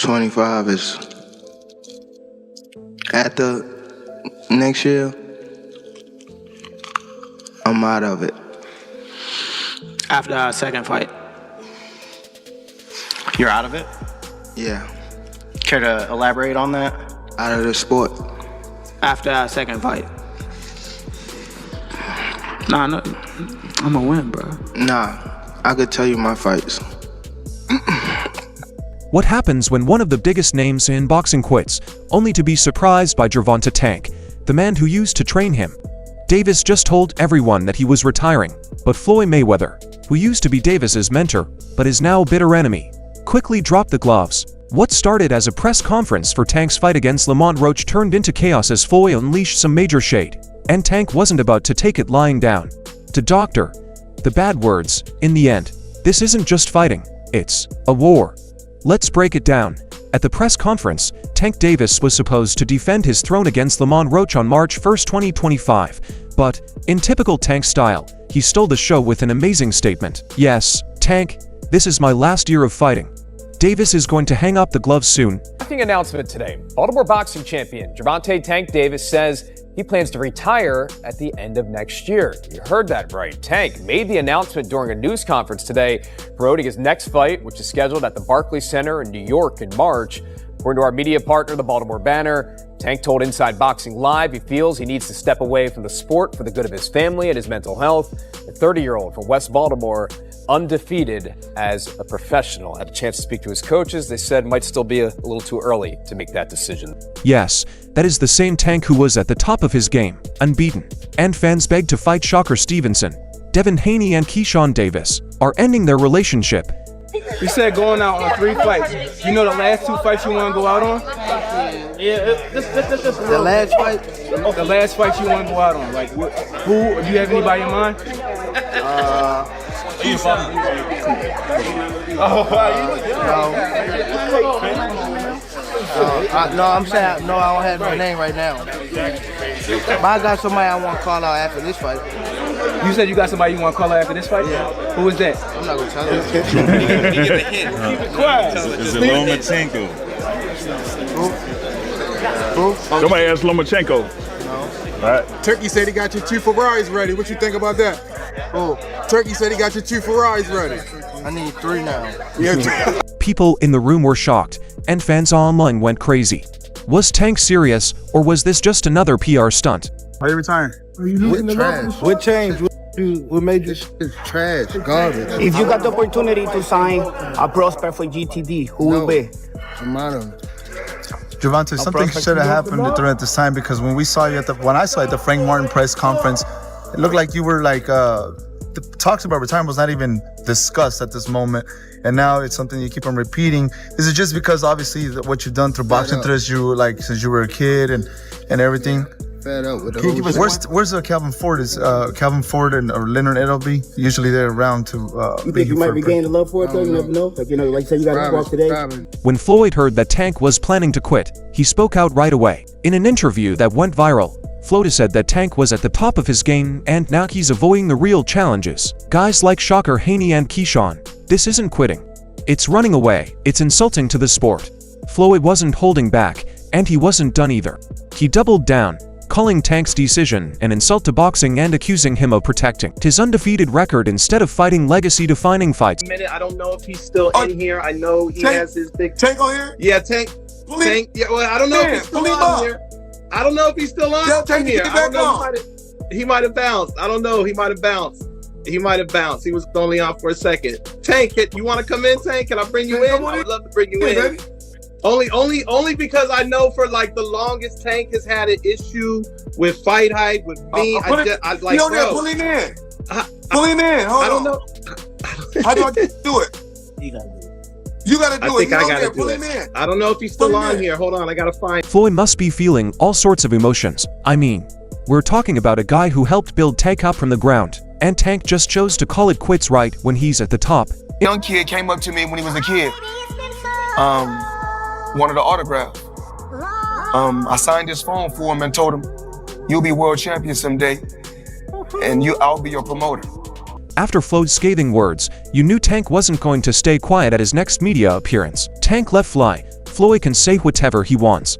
25 is after next year, I'm out of it. After our second fight. You're out of it? Yeah, Care to elaborate on that? out of the sport. After our second fight. Nah, no, I'm gonna win, bro. Nah, I could tell you my fights. What happens when one of the biggest names in boxing quits, only to be surprised by Gervonta Tank, the man who used to train him? Davis just told everyone that he was retiring, but Floyd Mayweather, who used to be Davis's mentor, but is now a bitter enemy, quickly dropped the gloves. What started as a press conference for Tank's fight against Roach turned into chaos as Floyd unleashed some major shade, and Tank wasn't about to take it lying down. To Doctor, the bad words, in the end, this isn't just fighting, it's a war. Let's break it down. At the press conference, Tank Davis was supposed to defend his throne against Roach on March 1, 2025, but, in typical Tank style, he stole the show with an amazing statement. Yes, Tank, this is my last year of fighting. Davis is going to hang up the gloves soon. Shocking announcement today. Baltimore boxing champion Gervonta "Tank" Davis says he plans to retire at the end of next year. You heard that right. Tank made the announcement during a news conference today, promoting his next fight, which is scheduled at the Barclays Center in New York in March. According to our media partner, the Baltimore Banner, Tank told Inside Boxing Live he feels he needs to step away from the sport for the good of his family and his mental health. The 30-year-old from West Baltimore, undefeated as a professional. Had a chance to speak to his coaches. They said it might still be a little too early to make that decision. Yes, that is the same Tank who was at the top of his game, unbeaten. And fans begged to fight Shocker Stevenson. Devin Haney and Keyshawn Davis are ending their relationship. You said going out on 3 fights. You know the last 2 fights you want to go out on? Yeah, The last fight? The last fight you want to go out on. Like, who? Do you have anybody in mind? No, I'm saying no. I don't have my name right now. But I got somebody I want to call out after this fight. You said you got somebody you want to call out after this fight? Yeah. Who is that? I'm not gonna tell you. Keep it quiet. Is it Lomachenko? Who? Somebody asked Lomachenko. No. All right. Turkey said he got your 2 Ferraris ready. What you think about that? Who? Turkey said he got your 2 Ferraris ready. I need 3 now. Yeah. People in the room were shocked, and fans online went crazy. Was Tank serious, or was this just another PR stunt? Why are you retiring? What trash? What changed? What made this trash? Garbage. If you got the opportunity to sign a prospect for GTD, who will be? Tomato. Gervonta, something should have happened during this time, because when I saw you at the Frank Martin press conference, it looked like you were like the talks about retirement was not even discussed at this moment, and now it's something you keep on repeating. Is it just because obviously what you've done through boxing since you were a kid and everything? Fed up with the Where's Calvin Ford? Is Calvin Ford or Leonard Edelby? Usually they're around to. You think you might regain the love for it though? You never know. Like you said, you got to walk today. When Floyd heard that Tank was planning to quit, he spoke out right away. In an interview that went viral, Floyd said that Tank was at the top of his game and now he's avoiding the real challenges. Guys like Shocker Haney and Keyshawn, this isn't quitting. It's running away. It's insulting to the sport. Floyd wasn't holding back, and he wasn't done either. He doubled down, calling Tank's decision an insult to boxing and accusing him of protecting his undefeated record instead of fighting legacy-defining fights. I don't know if he's still in here. I know he has his big Tank on here? Yeah, Tank. Tank. Yeah, well, I don't know if he's still on here. I don't know if he's still on here. I don't know. He might have bounced. I don't know. He might have bounced. He was only on for a second. Tank, you want to come in, Tank? Can I bring you in? I would love to bring you in. Baby. Only because I know for like the longest Tank has had an issue with fight hype with me. Pull him in. Pull him in. Hold on. I don't know. How do I do it? You gotta do it. I gotta do it. I don't know if he's still on here. Hold on, I gotta find. Floyd must be feeling all sorts of emotions. I mean, we're talking about a guy who helped build Tank up from the ground, and Tank just chose to call it quits right when he's at the top. Young kid came up to me when he was a kid. Wanted an autograph. I signed his phone for him and told him, "You'll be world champion someday, and I'll be your promoter." After Floyd's scathing words, you knew Tank wasn't going to stay quiet at his next media appearance. Tank let fly, Floyd can say whatever he wants.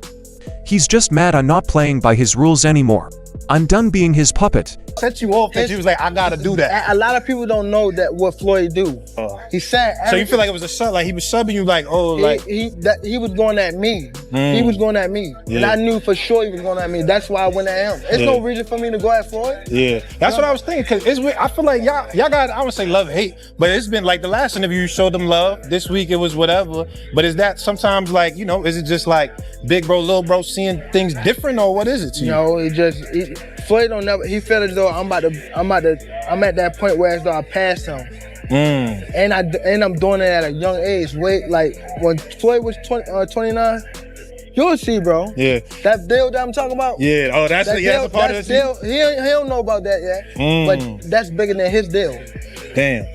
He's just mad I'm not playing by his rules anymore. I'm done being his puppet. Set you off that you was like, I gotta do that. A lot of people don't know that what Floyd do. He said. So you feel like it was a sub, like he was subbing you, like, oh, like he was going at me. He was going at me, and I knew for sure he was going at me. That's why I went at him. There's no reason for me to go at Floyd. Yeah, that's what I was thinking. Cause it's weird. I feel like y'all got, I would say love and hate, but it's been like the last interview you showed them love. This week it was whatever. But is that sometimes like, you know, is it just like big bro, little bro seeing things different, or what is it to you? No, Floyd don't never. He felt as though I'm at that point where as though I passed him. And I'm doing it at a young age. Wait, like when Floyd was 29, you'll see, bro. Yeah. That deal that I'm talking about. Yeah. Oh, that's a part of deal. He don't know about that yet. But that's bigger than his deal. Damn.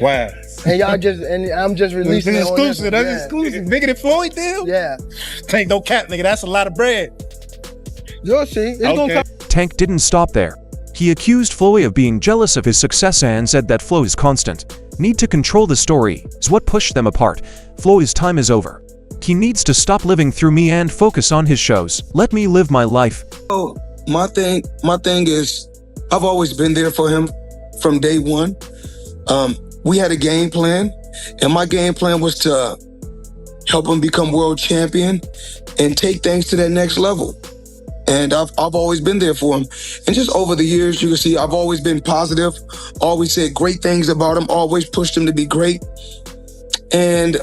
Wow. And I'm just releasing it. Exclusive. That's exclusive. Bigger than Floyd deal? Yeah. Tank, no cap, nigga. That's a lot of bread. You'll see. It's gonna come. Tank didn't stop there. He accused Floyd of being jealous of his success and said that Floyd's constant need to control the story is what pushed them apart. Floyd's time is over. He needs to stop living through me and focus on his shows. Let me live my life. Oh, my thing is, I've always been there for him from day one. We had a game plan, and my game plan was to help him become world champion and take things to that next level. And I've always been there for him. And just over the years, you can see I've always been positive, always said great things about him, always pushed him to be great. And,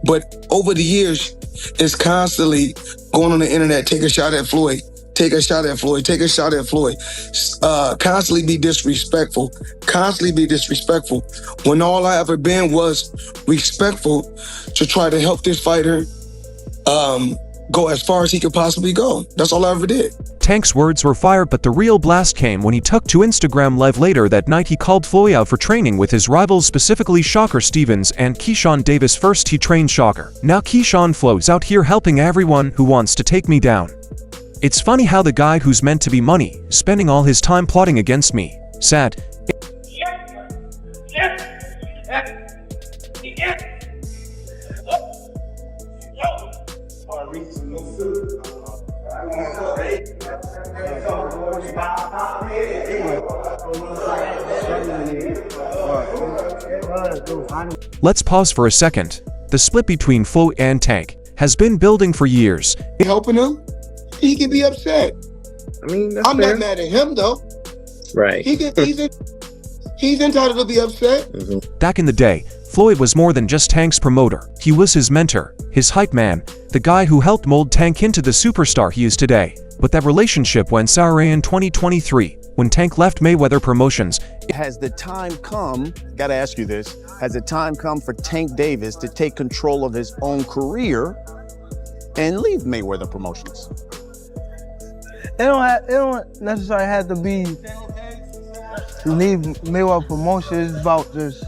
but over the years, it's constantly going on the internet, take a shot at Floyd, take a shot at Floyd, take a shot at Floyd. Constantly be disrespectful, when all I ever been was respectful to try to help this fighter go as far as he could possibly go. That's all I ever did. Tank's words were fire, but the real blast came when he took to Instagram Live later that night. He called Floyd out for training with his rivals, specifically Shocker Stevens and Keyshawn Davis. First he trained Shocker. Now Keyshawn Floyd's out here helping everyone who wants to take me down. It's funny how the guy who's meant to be money is spending all his time plotting against me. Sad. Let's pause for a second. The split between Floyd and Tank has been building for years. Helping him, he can be upset. I mean, that's I'm fair. not mad at him though. Right. He's entitled to be upset. Back in the day, Floyd was more than just Tank's promoter. He was his mentor, his hype man, the guy who helped mold Tank into the superstar he is today. But that relationship went sour in 2023 when Tank left Mayweather Promotions. Has the time come, gotta ask you this, has the time come for Tank Davis to take control of his own career and leave Mayweather Promotions? It don't necessarily have to be leave Mayweather Promotions. It's about just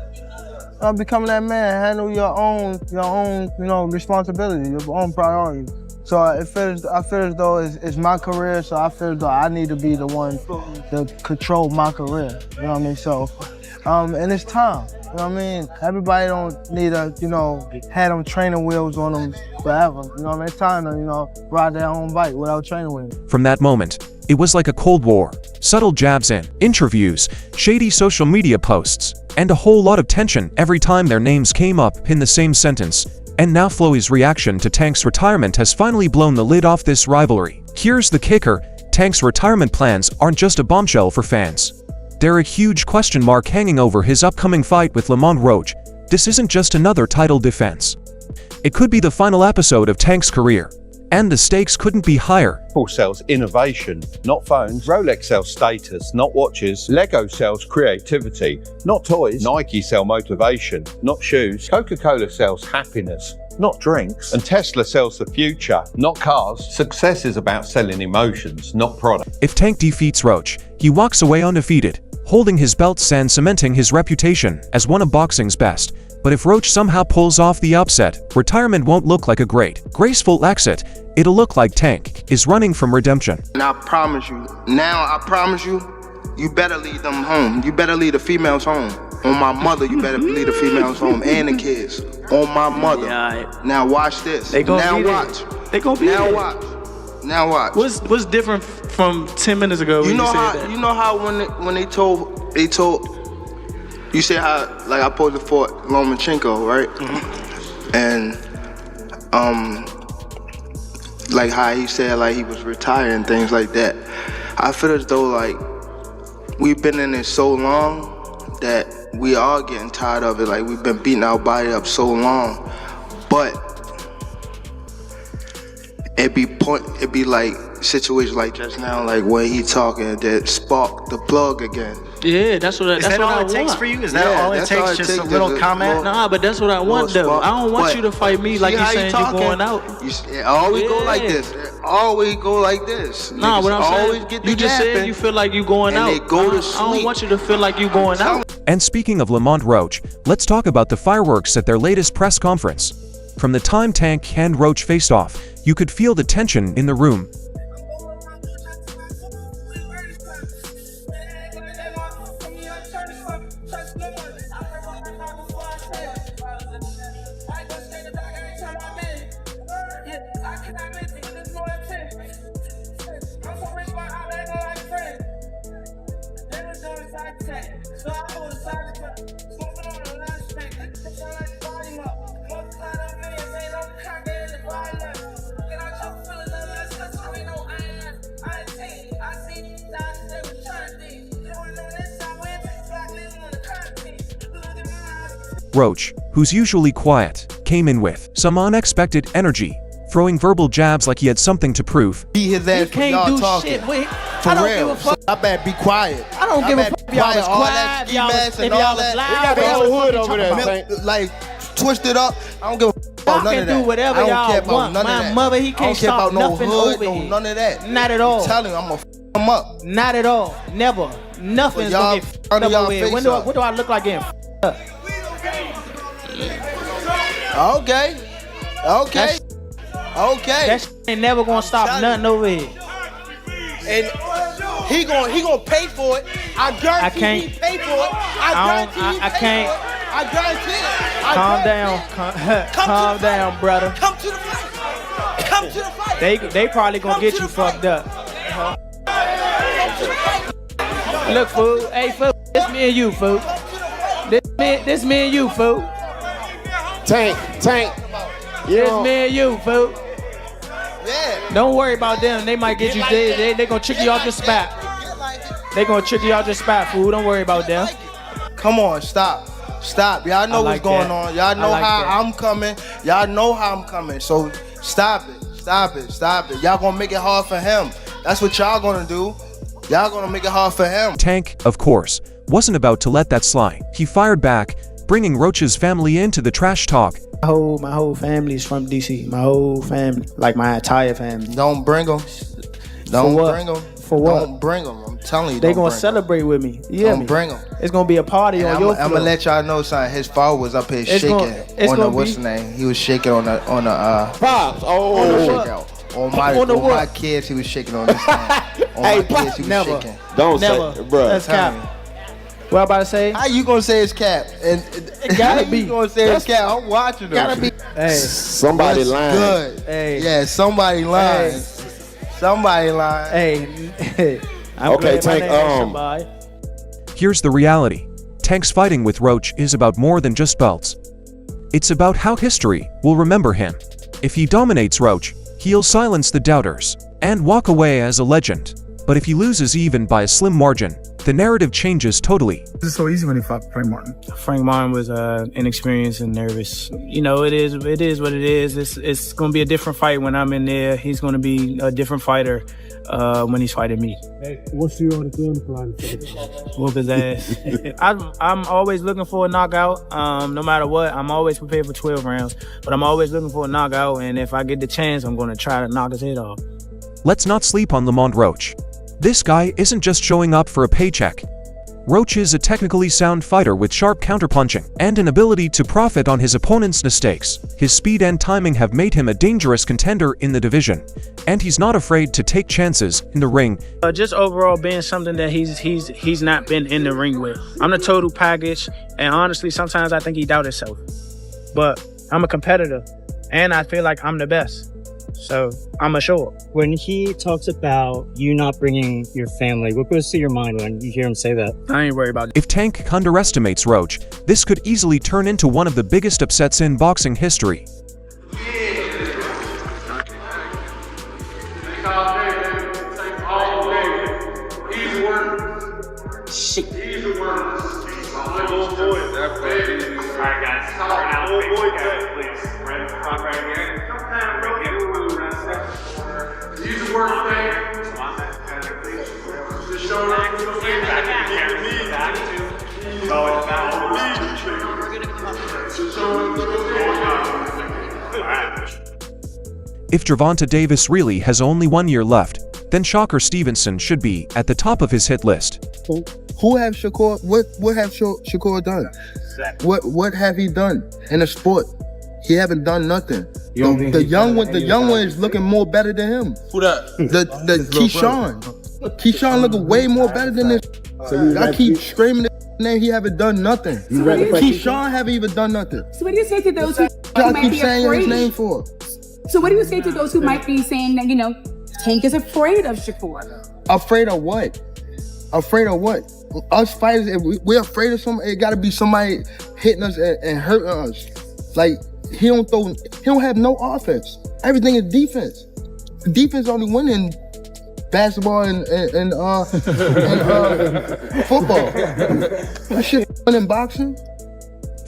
becoming that man, handle your own, responsibility, your own priorities. So I feel as though it's my career, so I feel as though I need to be the one to control my career. You know what I mean? So, and it's time. You know what I mean? Everybody don't need to, have them training wheels on them forever. You know what I mean? It's time to, ride their own bike without training wheels. From that moment, it was like a Cold War. Subtle jabs in, interviews, shady social media posts, and a whole lot of tension every time their names came up in the same sentence. And now Floyd's reaction to Tank's retirement has finally blown the lid off this rivalry. Here's the kicker: Tank's retirement plans aren't just a bombshell for fans. They're a huge question mark hanging over his upcoming fight with Roach. This isn't just another title defense. It could be the final episode of Tank's career. And the stakes couldn't be higher. Apple sells innovation, not phones. Rolex sells status, not watches. Lego sells creativity, not toys. Nike sell motivation, not shoes. Coca-Cola sells happiness, not drinks. And Tesla sells the future, not cars. Success is about selling emotions, not products. If Tank defeats Roach, he walks away undefeated, holding his belts and cementing his reputation as one of boxing's best. But if Roach somehow pulls off the upset, retirement won't look like a graceful exit. It'll look like Tank is running from redemption. And I promise you, you better lead them home. You better lead the females home. On my mother, you better leave the females home and the kids. On my mother. Yeah, now watch this. They gonna now be watch. There. They gonna be now there. watch. Now watch. What's different from 10 minutes ago? You when know you said how that? you know how when they told you said how like I posed for Lomachenko, right? And like how he said like he was retiring and things like that. I feel as though like we've been in it so long that we are getting tired of it. Like we've been beating our body up so long, but it be like situations like just now, like when he talking that spark the plug again. Yeah, that's what I want. Is that all it takes for you? Is that all it takes? Just a little comment? Nah, but that's what I want though. I don't want you to fight me like you saying you're going out. It always go like this. It always go like this. Nah, what I'm always saying, get you just said you feel like you going and out. they go to sleep. I don't want you to feel like you going out. And speaking of Lamont Roach, let's talk about the fireworks at their latest press conference. From the time Tank and Roach faced off, you could feel the tension in the room. Roach, who's usually quiet, came in with some unexpected energy, throwing verbal jabs like he had something to prove. Beat his ass for y'all talking. Shit, wait. For real. So I better be quiet. I don't give a fuck if y'all was all quiet, that ski y'all was- mask and if all y'all was that. loud, They got the whatever whole the hood fuck over you there, talking man. Like twisted up. I don't give a fuck about Y'all none can of that. do whatever I don't y'all care about want. none My of that. mother, he I can't don't care stop about no nothing hood, over no here. none of that. Not at all. I'm telling you, I'm gonna f him up. Not at all. Never. Nothing's Well, gonna y'all get under f***ed y'all up over here. face What do I look like getting f***ed up? Okay. Okay. Okay. That shit ain't never gonna stop nothing over here. And he gonna pay for it. I guarantee he pay for it. I guarantee he pay for it. I guarantee it. Calm down. Calm down, brother. Come to the fight. Come to the fight. They probably gonna get you fucked up. Look, fool. Hey, fool. This me and you, fool. This me and you, fool. Tank. This me and you, fool. Yeah. Don't worry about them. They might get you. They gonna trick you off the spot. They gonna trick you off the spot, fool. Don't worry about them. Come on, stop. Y'all know what's going on. Y'all know how I'm coming. Y'all know how I'm coming. So stop it. Y'all gonna make it hard for him. That's what y'all gonna do. Y'all gonna make it hard for him. Tank, of course, wasn't about to let that slide. He fired back, bringing Roach's family into the trash talk. My whole family's from DC. My whole family, like my entire family. Don't bring them. Don't bring them. For what? Don't bring them. I'm telling you. They gonna celebrate with me. You hear me? Don't bring them. It's gonna be a party on your floor. I'm gonna let y'all know, son. His father was up here shaking on the what's the name? He was shaking on the Pops. On my kids, he was shaking on this thing. On my kids, he was shaking. Don't Never. say, bro. That's cap. What I'm about to say? How you gonna say it's cap? And it gotta be. You gonna say it's cap? I'm watching them. Gotta be. Hey, somebody lying. Good. Hey. Yeah, somebody lying. Hey. Somebody lying. Hey. I'm okay, Tank. Here's the reality. Tank's fighting with Roach is about more than just belts. It's about how history will remember him. If he dominates Roach, he'll silence the doubters and walk away as a legend. But if he loses even by a slim margin, the narrative changes totally. This is so easy when he fought Frank Martin. Frank Martin was inexperienced and nervous. You know, it is what it is. It's going to be a different fight when I'm in there. He's going to be a different fighter when he's fighting me. Hey, what's your game plan for the Whoop his ass. I'm always looking for a knockout. No matter what, I'm always prepared for 12 rounds. But I'm always looking for a knockout, and if I get the chance, I'm going to try to knock his head off. Let's not sleep on Lamont Roach. This guy isn't just showing up for a paycheck. Roach is a technically sound fighter with sharp counterpunching and an ability to profit on his opponent's mistakes. His speed and timing have made him a dangerous contender in the division, and he's not afraid to take chances in the ring. Just overall being something that he's not been in the ring with. I'm the total package, and honestly, sometimes I think he doubts himself. But I'm a competitor, and I feel like I'm the best. So I'm a show. When he talks about you not bringing your family, what goes through your mind when you hear him say that? I ain't worried about it. If Tank underestimates Roach, this could easily turn into one of the biggest upsets in boxing history. If Gervonta Davis really has only 1 year left, then Shocker Stevenson should be at the top of his hit list. Who have Shakur? What have Shakur done? What have he done in the sport? He haven't done nothing. The young one is looking more better than him. Who that? The Keyshawn. Keyshawn looking way more better than this. I keep screaming his name. He haven't done nothing. Keyshawn haven't even done nothing. So what do you say to those who Y'all might keep be saying his afraid? name for? So what do you say to those who might be saying that, Tank is afraid of Shakur? Afraid of what? Afraid of what? Us fighters, if we're afraid of somebody, it gotta be somebody hitting us and hurting us. Like, he don't have no offense. Everything is defense. Defense only win in basketball and football. That shit win in boxing.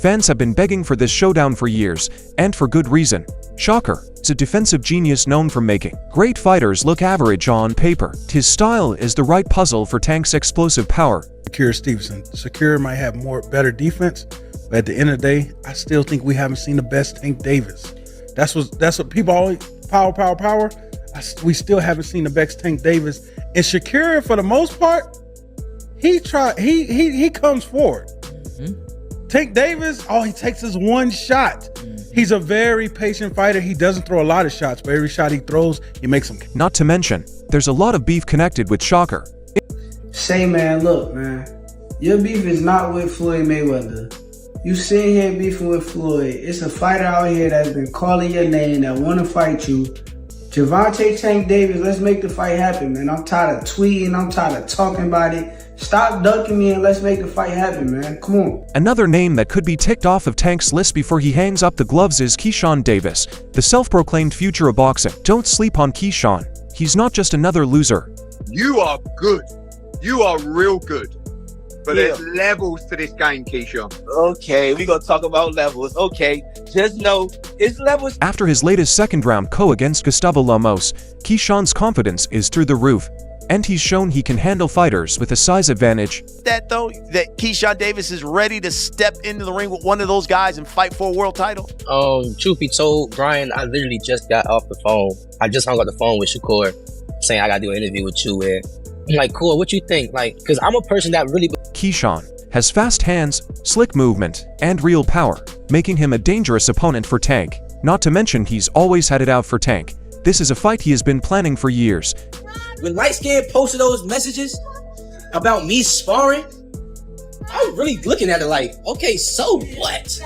Fans have been begging for this showdown for years, and for good reason. Shocker is a defensive genius known for making great fighters look average on paper. His style is the right puzzle for Tank's explosive power. Shakur Stevenson. Shakur might have better defense, but at the end of the day, I still think we haven't seen the best Tank Davis. That's what people always power. We still haven't seen the best Tank Davis. And Shakur, for the most part, he comes forward. Tank Davis, all he takes is one shot. He's a very patient fighter. He doesn't throw a lot of shots, but every shot he throws, he makes them. Not to mention, there's a lot of beef connected with Shocker. Say, man, look, man. Your beef is not with Floyd Mayweather. You sitting here beefing with Floyd. It's a fighter out here that's been calling your name that want to fight you. Gervonta Tank Davis, let's make the fight happen, man. I'm tired of tweeting. I'm tired of talking about it. Stop ducking me and let's make the fight happen, man. Come on. Another name that could be ticked off of Tank's list before he hangs up the gloves is Keyshawn Davis, the self-proclaimed future of boxing. Don't sleep on Keyshawn. He's not just another loser. You are good. You are real good. But there's levels to this game, Keyshawn. Okay, we gonna talk about levels. Okay, just know it's levels. After his latest second-round KO against Gustavo Lemos, Keyshawn's confidence is through the roof, and he's shown he can handle fighters with a size advantage. That Keyshawn Davis is ready to step into the ring with one of those guys and fight for a world title? Truth be told, Brian, I literally just got off the phone. I just hung up the phone with Shakur saying I gotta do an interview with you. And I'm like, cool, what you think? Like, because I'm a person that really... Keyshawn has fast hands, slick movement, and real power, making him a dangerous opponent for Tank. Not to mention he's always had it out for Tank. This is a fight he has been planning for years. When Light Skin posted those messages about me sparring, I'm really looking at it like, okay, so what?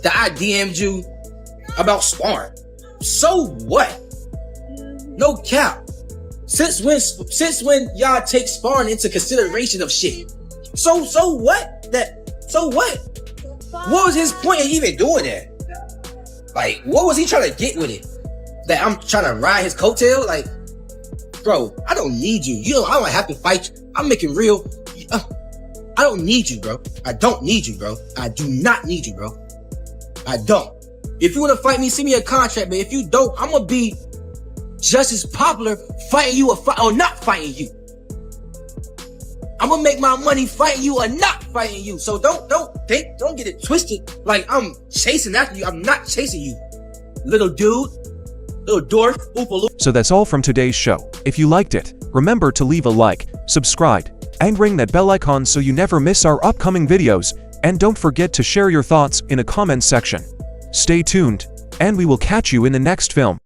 That I DM'd you about sparring. So what? No cap. Since when y'all take sparring into consideration of shit? So what? So what? What was his point in even doing that? Like, what was he trying to get with it? That I'm trying to ride his coattail? Like, bro, I don't need you. I don't have to fight you. I'm making real. I don't need you, bro. I don't need you, bro. I do not need you, bro. I don't. If you want to fight me, send me a contract, but if you don't, I'm gonna be just as popular fighting you or not fighting you. I'm gonna make my money fighting you or not fighting you. So don't get it twisted like I'm chasing after you. I'm not chasing you, little dude, little dwarf. So that's all from today's show. If you liked it, remember to leave a like, subscribe, and ring that bell icon so you never miss our upcoming videos, and don't forget to share your thoughts in a comment section. Stay tuned, and we will catch you in the next film.